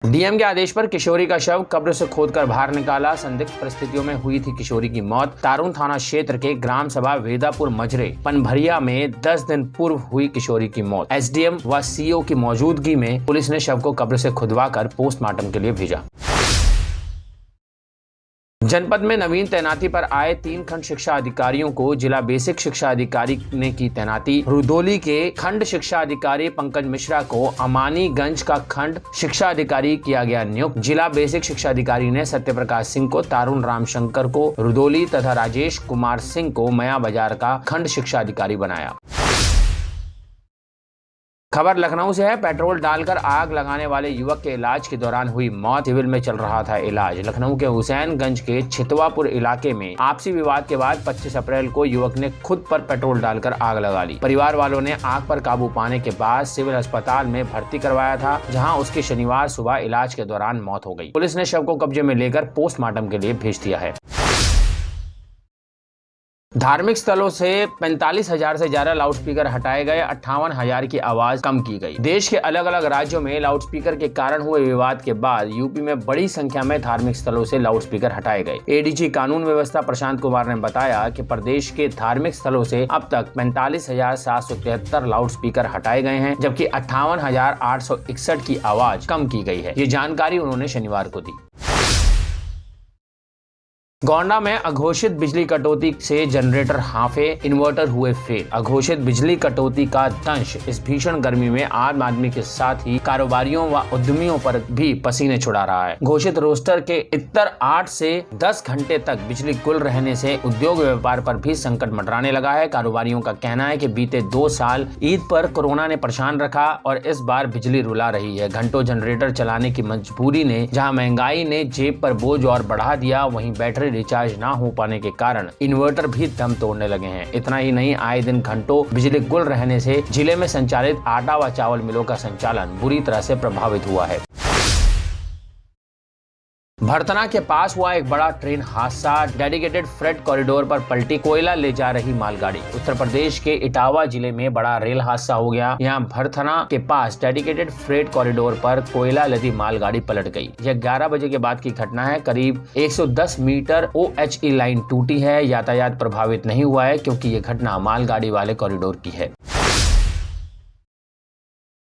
DM के आदेश पर किशोरी का शव कब्र से खोदकर बाहर निकाला। संदिग्ध परिस्थितियों में हुई थी किशोरी की मौत। तारून थाना क्षेत्र के ग्राम सभा वेदापुर मजरे पनभरिया में 10 दिन पूर्व हुई किशोरी की मौत। एसडीएम व सीओ की मौजूदगी में पुलिस ने शव को कब्र से खुदवाकर पोस्टमार्टम के लिए भेजा। जनपद में नवीन तैनाती पर आए 3 खंड शिक्षा अधिकारियों को जिला बेसिक शिक्षा अधिकारी ने की तैनाती। रुदौली के खंड शिक्षा अधिकारी पंकज मिश्रा को अमानीगंज का खंड शिक्षा अधिकारी किया गया नियुक्त। जिला बेसिक शिक्षा अधिकारी ने सत्यप्रकाश सिंह को तारून रामशंकर को रुदौली तथा राजेश कुमार सिंह को मया बाजार का खंड शिक्षा अधिकारी बनाया। खबर लखनऊ से है। पेट्रोल डालकर आग लगाने वाले युवक के इलाज के दौरान हुई मौत। सिविल में चल रहा था इलाज। लखनऊ के हुसैनगंज के छितवापुर इलाके में आपसी विवाद के बाद 25 अप्रैल को युवक ने खुद पर पेट्रोल डालकर आग लगा ली। परिवार वालों ने आग पर काबू पाने के बाद सिविल अस्पताल में भर्ती करवाया था, जहाँ उसकी शनिवार सुबह इलाज के दौरान मौत हो गई। पुलिस ने शव को कब्जे में लेकर पोस्टमार्टम के लिए भेज दिया है। धार्मिक स्थलों से 45,000 से ज्यादा लाउडस्पीकर हटाए गए। 58,000 की आवाज कम की गई। देश के अलग अलग राज्यों में लाउडस्पीकर के कारण हुए विवाद के बाद यूपी में बड़ी संख्या में धार्मिक स्थलों से लाउडस्पीकर हटाए गए। एडीजी कानून व्यवस्था प्रशांत कुमार ने बताया कि प्रदेश के धार्मिक स्थलों से अब तक 45,773 लाउडस्पीकर हटाए गए हैं, जबकि 58,861 की आवाज कम की गई है। ये जानकारी उन्होंने शनिवार को दी। गोंडा में अघोषित बिजली कटौती से जनरेटर हांफे, इन्वर्टर हुए फेल। अघोषित बिजली कटौती का दंश इस भीषण गर्मी में आम आदमी के साथ ही कारोबारियों व उद्यमियों पर भी पसीने छुड़ा रहा है। घोषित रोस्टर के इतर 8 से 10 घंटे तक बिजली गुल रहने से उद्योग व्यापार पर भी संकट मंडराने लगा है। कारोबारियों का कहना है कि बीते 2 साल ईद पर कोरोना ने परेशान रखा और इस बार बिजली रुला रही है। घंटों जनरेटर चलाने की मजबूरी ने जहाँ महंगाई ने जेब पर बोझ और बढ़ा दिया, वहीं बैटरी रिचार्ज ना हो पाने के कारण इन्वर्टर भी दम तोड़ने लगे हैं। इतना ही नहीं, आए दिन घंटों बिजली गुल रहने से जिले में संचालित आटा व चावल मिलों का संचालन बुरी तरह से प्रभावित हुआ है। भरथना के पास हुआ एक बड़ा ट्रेन हादसा। डेडिकेटेड फ्रेट कॉरिडोर पर पलटी कोयला ले जा रही मालगाड़ी। उत्तर प्रदेश के इटावा जिले में बड़ा रेल हादसा हो गया। यहाँ भरथना के पास डेडिकेटेड फ्रेट कॉरिडोर पर कोयला लदी मालगाड़ी पलट गई। यह 11 बजे के बाद की घटना है। करीब 110 मीटर OHE लाइन टूटी है। यातायात प्रभावित नहीं हुआ है क्योंकि ये घटना मालगाड़ी वाले कॉरिडोर की है।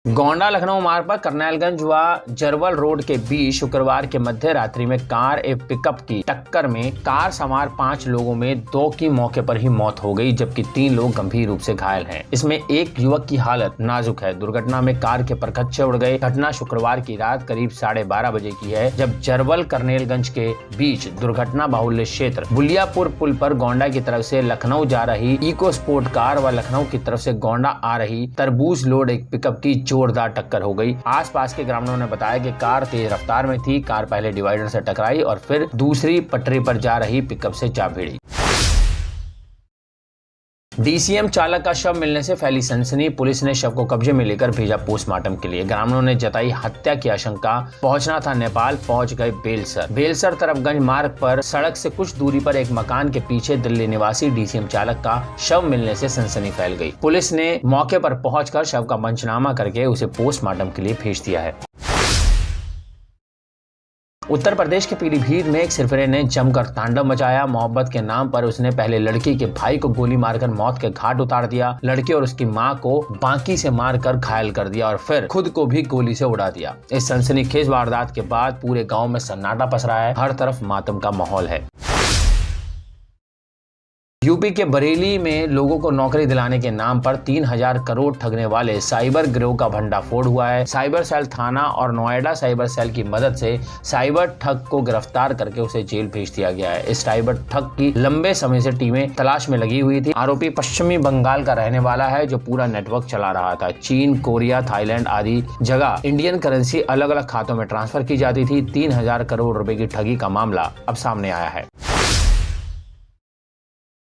गोंडा लखनऊ मार्ग पर करनैलगंज व जरवल रोड के बीच शुक्रवार के मध्य रात्रि में कार एवं पिकअप की टक्कर में कार सवार 5 लोगों में 2 की मौके पर ही मौत हो गई, जबकि 3 लोग गंभीर रूप से घायल हैं। इसमें एक युवक की हालत नाजुक है। दुर्घटना में कार के परखच्चे उड़ गए। घटना शुक्रवार की रात करीब 12:30 बजे की है, जब जरवल करनैलगंज के बीच दुर्घटना बाहुल्य क्षेत्र बुलियापुर पुल पर गोंडा की तरफ से लखनऊ जा रही इको स्पोर्ट कार व लखनऊ की तरफ से गोंडा आ रही तरबूज लोड एक पिकअप की जोरदार टक्कर हो गई। आसपास के ग्रामीणों ने बताया कि कार तेज रफ्तार में थी। कार पहले डिवाइडर से टकराई और फिर दूसरी पटरी पर जा रही पिकअप से जा भिड़ी। डीसीएम चालक का शव मिलने से फैली सनसनी। पुलिस ने शव को कब्जे में लेकर भेजा पोस्टमार्टम के लिए। ग्रामीणों ने जताई हत्या की आशंका। पहुंचना था नेपाल, पहुंच गए बेलसर। बेलसर तरफगंज मार्ग पर सड़क से कुछ दूरी पर एक मकान के पीछे दिल्ली निवासी डीसीएम चालक का शव मिलने से सनसनी फैल गई। पुलिस ने मौके पर पहुंचकर शव का पंचनामा करके उसे पोस्टमार्टम के लिए भेज दिया है। उत्तर प्रदेश के पीलीभीत में एक सिरफिरे ने जमकर तांडव मचाया। मोहब्बत के नाम पर उसने पहले लड़की के भाई को गोली मारकर मौत के घाट उतार दिया। लड़की और उसकी मां को बांकी से मारकर घायल कर दिया और फिर खुद को भी गोली से उड़ा दिया। इस सनसनीखेज वारदात के बाद पूरे गांव में सन्नाटा पसरा है। हर तरफ मातम का माहौल है। यूपी के बरेली में लोगों को नौकरी दिलाने के नाम पर 3,000 करोड़ ठगने वाले साइबर गिरोह का भंडाफोड़ हुआ है। साइबर सेल थाना और नोएडा साइबर सेल की मदद से साइबर ठग को गिरफ्तार करके उसे जेल भेज दिया गया है। इस साइबर ठग की लंबे समय से टीमें तलाश में लगी हुई थी। आरोपी पश्चिमी बंगाल का रहने वाला है, जो पूरा नेटवर्क चला रहा था। चीन, कोरिया, थाईलैंड आदि जगह इंडियन करेंसी अलग अलग खातों में ट्रांसफर की जाती थी। 3,000 करोड़ रुपए की ठगी का मामला अब सामने आया है।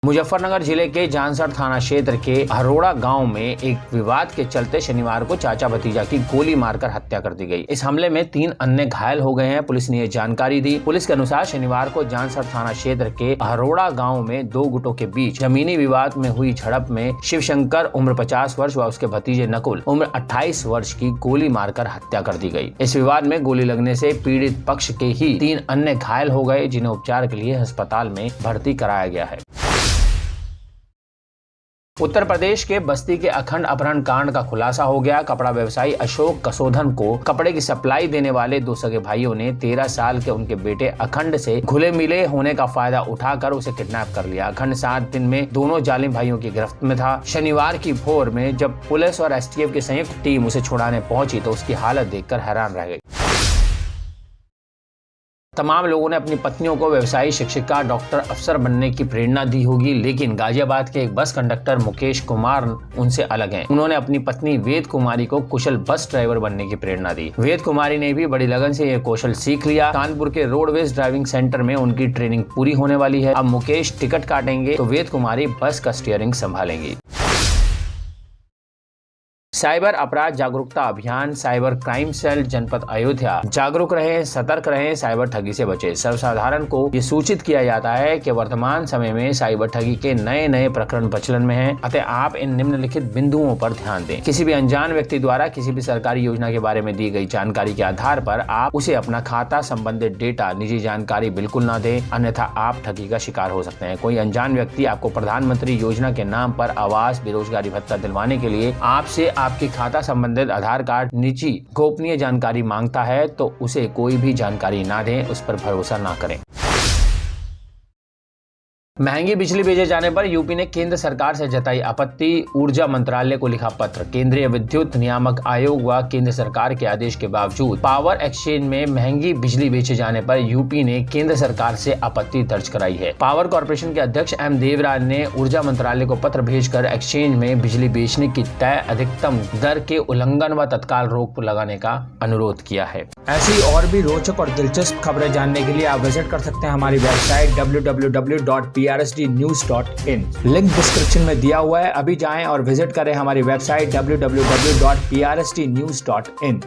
मुजफ्फरनगर जिले के जानसर थाना क्षेत्र के हरोड़ा गांव में एक विवाद के चलते शनिवार को चाचा भतीजा की गोली मारकर हत्या कर दी गई। इस हमले में 3 अन्य घायल हो गए हैं। पुलिस ने ये जानकारी दी। पुलिस के अनुसार शनिवार को जानसर थाना क्षेत्र के हरोड़ा गांव में 2 गुटों के बीच जमीनी विवाद में हुई झड़प में शिवशंकर उम्र 50 वर्ष व उसके भतीजे नकुल उम्र 28 वर्ष की गोली मारकर हत्या कर दी गई। इस विवाद में गोली लगने से पीड़ित पक्ष के ही 3 अन्य घायल हो गए, जिन्हें उपचार के लिए अस्पताल में भर्ती कराया गया है। उत्तर प्रदेश के बस्ती के अखंड अपहरण कांड का खुलासा हो गया। कपड़ा व्यवसायी अशोक कसोधन को कपड़े की सप्लाई देने वाले 2 सगे भाइयों ने 13 साल के उनके बेटे अखंड से घुले मिले होने का फायदा उठाकर उसे किडनैप कर लिया। अखंड 7 दिन में दोनों जालिम भाइयों की गिरफ्त में था। शनिवार की भोर में जब पुलिस और एसटीएफ की संयुक्त टीम उसे छुड़ाने पहुंची तो उसकी हालत देखकर हैरान रह गई। तमाम लोगों ने अपनी पत्नियों को व्यवसायी, शिक्षिका, डॉक्टर, अफसर बनने की प्रेरणा दी होगी, लेकिन गाजियाबाद के एक बस कंडक्टर मुकेश कुमार उनसे अलग हैं। उन्होंने अपनी पत्नी वेद कुमारी को कुशल बस ड्राइवर बनने की प्रेरणा दी। वेद कुमारी ने भी बड़ी लगन से यह कौशल सीख लिया। कानपुर के रोडवेज ड्राइविंग सेंटर में उनकी ट्रेनिंग पूरी होने वाली है। अब मुकेश टिकट काटेंगे तो वेद कुमारी बस का स्टीयरिंग संभालेंगी। साइबर अपराध जागरूकता अभियान साइबर क्राइम सेल जनपद अयोध्या जागरूक रहे, सतर्क रहे, साइबर ठगी से बचे। सर्वसाधारण को ये सूचित किया जाता है कि वर्तमान समय में साइबर ठगी के नए प्रकरण प्रचलन में हैं। अतः आप इन निम्नलिखित बिंदुओं पर ध्यान दें। किसी भी अनजान व्यक्ति द्वारा किसी भी सरकारी योजना के बारे में दी गई जानकारी के आधार पर आप उसे अपना खाता संबंधित डेटा, निजी जानकारी बिल्कुल ना दें, अन्यथा आप ठगी का शिकार हो सकते हैं। कोई अनजान व्यक्ति आपको प्रधानमंत्री योजना के नाम पर आवास, बेरोजगारी भत्ता दिलवाने के लिए आपसे आपके खाता संबंधित आधार कार्ड, निजी गोपनीय जानकारी मांगता है तो उसे कोई भी जानकारी ना दें, उस पर भरोसा ना करें। महंगी बिजली बेचे जाने पर यूपी ने केंद्र सरकार से जताई आपत्ति। ऊर्जा मंत्रालय को लिखा पत्र। केंद्रीय विद्युत नियामक आयोग व केंद्र सरकार के आदेश के बावजूद पावर एक्सचेंज में महंगी बिजली बेचे जाने पर यूपी ने केंद्र सरकार से आपत्ति दर्ज कराई है। पावर कॉर्पोरेशन के अध्यक्ष एम देवराज ने ऊर्जा मंत्रालय को पत्र भेजकर एक्सचेंज में बिजली बेचने की तय अधिकतम दर के उल्लंघन व तत्काल रोक लगाने का अनुरोध किया है। ऐसी और भी रोचक और दिलचस्प खबरें जानने के लिए आप विजिट कर सकते हैं हमारी वेबसाइट www.prstnews.in। लिंक डिस्क्रिप्शन में दिया हुआ है। अभी जाएं और विजिट करें हमारी वेबसाइट www.prstnews.in।